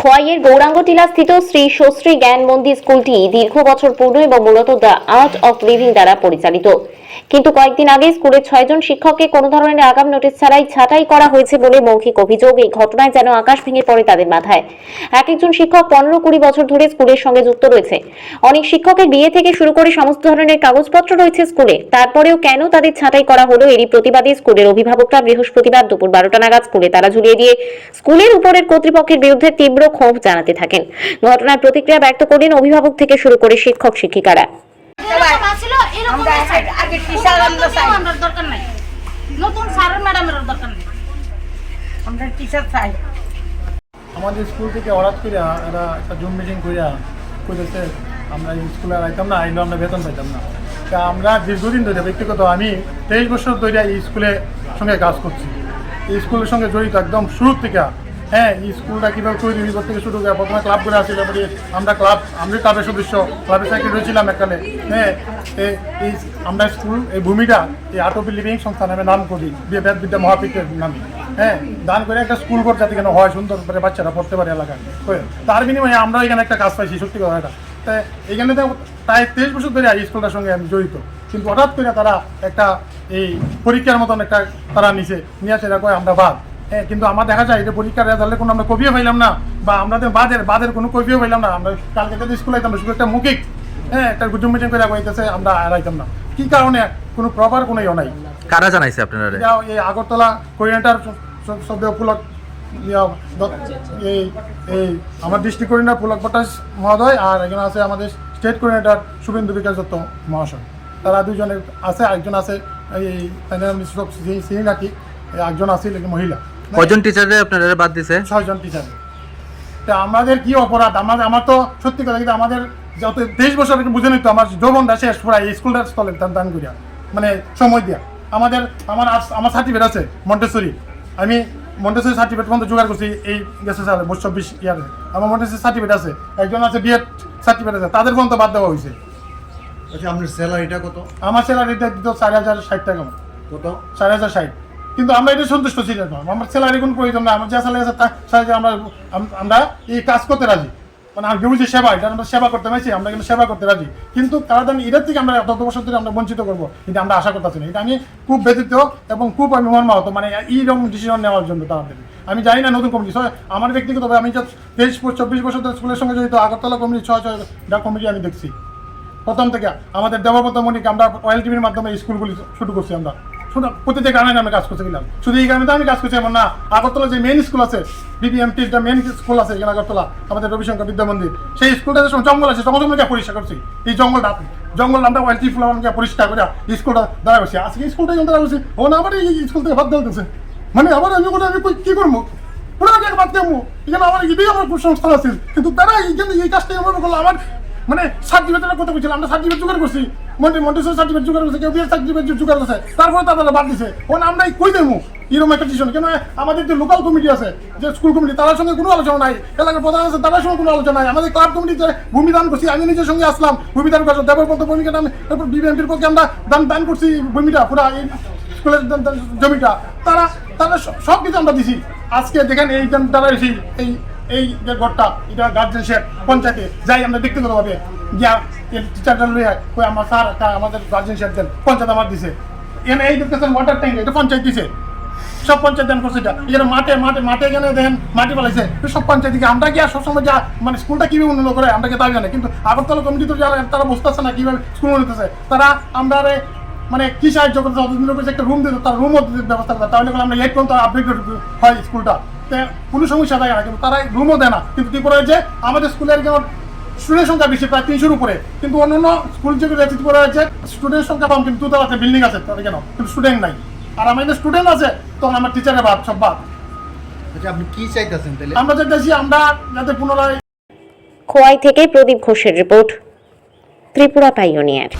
খোয়াইয়ের গৌরাঙ্গটিলা স্থিত শ্রী সশ্রী জ্ঞান মন্দির স্কুলটি দীর্ঘ বছর পুরনো এবং মূলত দ্য আর্ট অফ লিভিং দ্বারা পরিচালিত। কিন্তু কয়েকদিন আগে স্কুলের 6 জন শিক্ষককে কোনো ধরনের আগাম নোটিশ ছাড়াই ছাঁটাই করা হয়েছে বলে মৌখিক অভিযোগ। এই ঘটনায় যেন আকাশ ভেঙে পড়ে তাদের মাথায়। এক একজন শিক্ষক 15-20 বছর ধরে স্কুলের সঙ্গে যুক্ত রয়েছে। অনেক শিক্ষকের বিয়ে থেকে শুরু করে সমস্ত ধরনের কাগজপত্র রয়েছে স্কুলে, তারপরেও কেন তাদের ছাঁটাই করা হলো? এরই প্রতিবাদে স্কুলের অভিভাবকরা বৃহস্পতিবার দুপুর 12টা নাগাদ স্কুলে তালা ঝুলিয়ে দিয়ে স্কুলের উপরের কর্তৃপক্ষের বিরুদ্ধে তীব্র ক্ষোভ জানাতে থাকেন। ঘটনার প্রতিক্রিয়া ব্যক্ত করলেন অভিভাবক থেকে শুরু করে শিক্ষক শিক্ষিকারা। আমাদের স্কুল থেকে হঠাৎ করে এরা একটা জুম মিটিং করিয়া করেছে আমরা স্কুলে আইতাম না, আইলেও আমরা বেতন পাইতাম না। তা আমরা দীর্ঘদিন ধরে ব্যক্তিগত আমি 23 বছর ধরে এই স্কুলের সঙ্গে কাজ করছি। এই স্কুলের সঙ্গে জড়িত একদম শুরুর থেকে। হ্যাঁ, এই স্কুলটা কীভাবে তৈরি থেকে শুরু করে প্রথমে ক্লাব করে আসছিল, আমরা ক্লাবের সদস্য, ক্লাবের সেক্রেটারি ছিলাম এককালে। হ্যাঁ, এই আমরা স্কুল এই ভূমিটা এই আর্ট অফ লিভিং সংস্থা নামে নাম করি, বিদ্যা মহাপীঠের নামে। হ্যাঁ, দান করে একটা স্কুল করে যাতে কেন হয়, সুন্দর করে বাচ্চারা পড়তে পারে এলাকায়। তার বিনিময়ে আমরা এখানে একটা কাজ পাইছি, সত্যি কথা এটা। তাই এখানে তো প্রায় 23 বছর ধরে এই স্কুলটার সঙ্গে আমি জড়িত। কিন্তু হঠাৎ করে তারা একটা এই পরীক্ষার মতন একটা তারা নিয়ে আসে, এরা কয় আমরা বাদ। হ্যাঁ, কিন্তু আমার দেখা যায় এটা পরীক্ষার রেজাল্টের কোনো আমরা কপিও পাইলাম না, বা আমাদের বাদের কোনো কপিও পাইলাম না। আমরা কালকে যদি স্কুলে আইতাম শুধু একটা মৌখিক একটা জুম মিটিং করে কইতেছে আমরা এড়াইতাম না। কি কারণে কোনো প্রপার কোনো ইয়ে নাই। কারা জানাইছে আপনারা? এই আগরতলা কোঅর্ডিনেটর শব্দ পুলক এই আমার ডিস্ট্রিক্ট কোঅর্ডিনেটর পুলক ভট্টাচ মহোদয়, আর একজন আছে আমাদের স্টেট কোঅর্ডিনেটর শুভেন্দু বিকাশ দত্ত মহাশয়। তারা দুজনের আছে, একজন আছে এই নাকি একজন আছে মহিলা। কয়জন টিচারে আপনারা বাদ দিছে? 6 জন টিচার। তা আমাদের কি অপরাধ? আমার তো সত্যি কথা কিন্তু আমাদের যত 23 বছর বুঝে নিত আমার যৌবনটা শেষ পুরা এই স্কুলটা স্থলে দান করিয়া, মানে সময় দিয়া। আমার সার্টিফিকেট আছে মন্টেসরি, আমি মন্টেসরি সার্টিফিকেট পর্যন্ত জোগাড় করছি এই গেছে 24 ইয়ারে। আমার মন্টেসরি সার্টিফিকেট আছে, একজন আছে বিএড সার্টিফিকেট আছে, তাদের পর্যন্ত বাদ দেওয়া হয়েছে। আচ্ছা, আপনার স্যালারিটা কত? আমার স্যালারিটা দিত 4060 টাকা। কত? 4060। কিন্তু আমরা এটা সন্তুষ্ট ছিলাম না, আমার স্যালারি কোনো প্রয়োজন না। আমার যা স্যালারি আছে আমরা এই কাজ করতে রাজি, মানে আমি বুঝি সেবা, এটা আমরা সেবা করতে পারছি, আমরা কিন্তু সেবা করতে রাজি। কিন্তু তারা এটার থেকে আমরা তত বছর ধরে আমরা বঞ্চিত করবো, এটা আমরা আশা করতেছি না। এটা আমি খুব ব্যথিত এবং খুব আমি মর্মাহত, মানে এইরকম ডিসিশন নেওয়ার জন্য তাদের। আমি জানি না নতুন কমিটি, আমার ব্যক্তিগতভাবে আমি 23-24 বছর ধরে স্কুলের সঙ্গে জড়িত। আগরতলা কমিটি 6 কমিটি আমি দেখছি প্রথম থেকে। আমাদের দেবব্রত মণিকে আমরা ওয়েল টিভির মাধ্যমে স্কুলগুলি শুরু করছি। আমরা প্রতিটা গ্রামে আমি কাজ করতে গেলাম, শুধু এই গ্রামে তো আমি কাজ করছি এমন না। আগরতলা যে মেন স্কুল আছে, বিবিএমটির যে মেন স্কুল আছে এখানে আগরতলা, আমাদের রবিশঙ্কর বিদ্যা মন্দির, সেই স্কুলটাতে জঙ্গল আছে, জঙ্গলকে পরিষ্কার করছি। এই জঙ্গল আমরা ওয়েল টিভি ফুলাকে পরিষ্কার করে স্কুলটা দাঁড়া করছি। আজকে স্কুলটাই দাঁড়া করছি, ও না আবার এই স্কুল থেকে বাদ দিতেছে, মানে আবার আমি কি করবো, পুরো বাদ দেবো। এখানে আমার এটাই আমার কুসংস্কার আছে। কিন্তু তারা এই কাজটাই আমার করলো। আমার মানে সার্টিফিকেটের কথা বলছিলাম, আমরা সার্টিফিকেট জোগাড় করছি, মন্টেসরি সার্টিফিকেট জোগাড় করছে, কেউ বিয়ের সার্টিফিকেট জোগাড় করছে, তারপরে তারা বাদ দিছে। আমরা কই দেবো এরকম একটা ডিসিশন? কেন আমাদের যে লোকাল কমিটি আছে, যে স্কুল কমিটি, তার সঙ্গে কোনো আলোচনা নাই। এলাকার প্রধান আছে, তার সঙ্গে কোনো আলোচনা নাই। আমাদের ক্লাব কমিটিতে ভূমিদান করছি, আমি নিজের সঙ্গে আসলাম ভূমিদান করছি, দেবব্রত ভূমিকাটা আমি তারপর বিবিএমপির পক্ষে আমরা দান করছি ভূমিটা, পুরা এই স্কুলের জমিটা তারা সব কিছু আমরা দিছি। আজকে দেখেন এই তারা এসে এই যে ঘরটা, এটা গার্জেন শেড পঞ্চায়েতে যাই আমরা ব্যক্তিগতভাবে গিয়া টিচারটা লইয়া কই আমার স্যার আমাদের গার্জেন শেড দেন, পঞ্চায়েত আমার দিছে। এখানে এই দেখতেছেন ওয়াটার ট্যাঙ্ক, এটা পঞ্চায়েত দিছে, সব পঞ্চায়েত দান করছে। এটা এখানে মাঠে এখানে দেখেন মাটি ফেলাইছে, সব পঞ্চায়েত দিকে। আমরা গিয়া সবসময় যা মানে স্কুলটা কীভাবে উন্নত করে আমরা কি দাবি জানি, কিন্তু আগরতলা কমিটি তো যারা তারা বুঝতেছে না কীভাবে স্কুল উন্নতেছে। তারা আমরা মানে কি সাহায্য করতে, যতদিন করছে একটা রুম দিতে, তার রুমও ব্যবস্থা করে, তাহলে আমরা 8 পর্যন্ত আপডেট হয় স্কুলটা, কোনো সমস্যা থাকে না। কিন্তু তারা রুমও দেয় না। কিন্তু কি করে যে আমাদের স্কুলের স্টুডেন্ট সংখ্যা বেশি, প্রায় 300-র উপরে, কিন্তু অন্যান্য স্কুল যেগুলো করা হয়েছে স্টুডেন্ট সংখ্যা কম, কিন্তু তার আছে বিল্ডিং আছে, তাদের কেন কিন্তু স্টুডেন্ট নাই। আর আমাদের স্টুডেন্ট আছে, তখন আমার টিচারের বাদ, সব বাদ। আচ্ছা, আপনি কি চাইতেছেন তাহলে? আমরা চাইতেছি আমরা যাতে পুনরায়। খোয়াই থেকে প্রদীপ ঘোষের রিপোর্ট, ত্রিপুরা পাইওনিয়ার।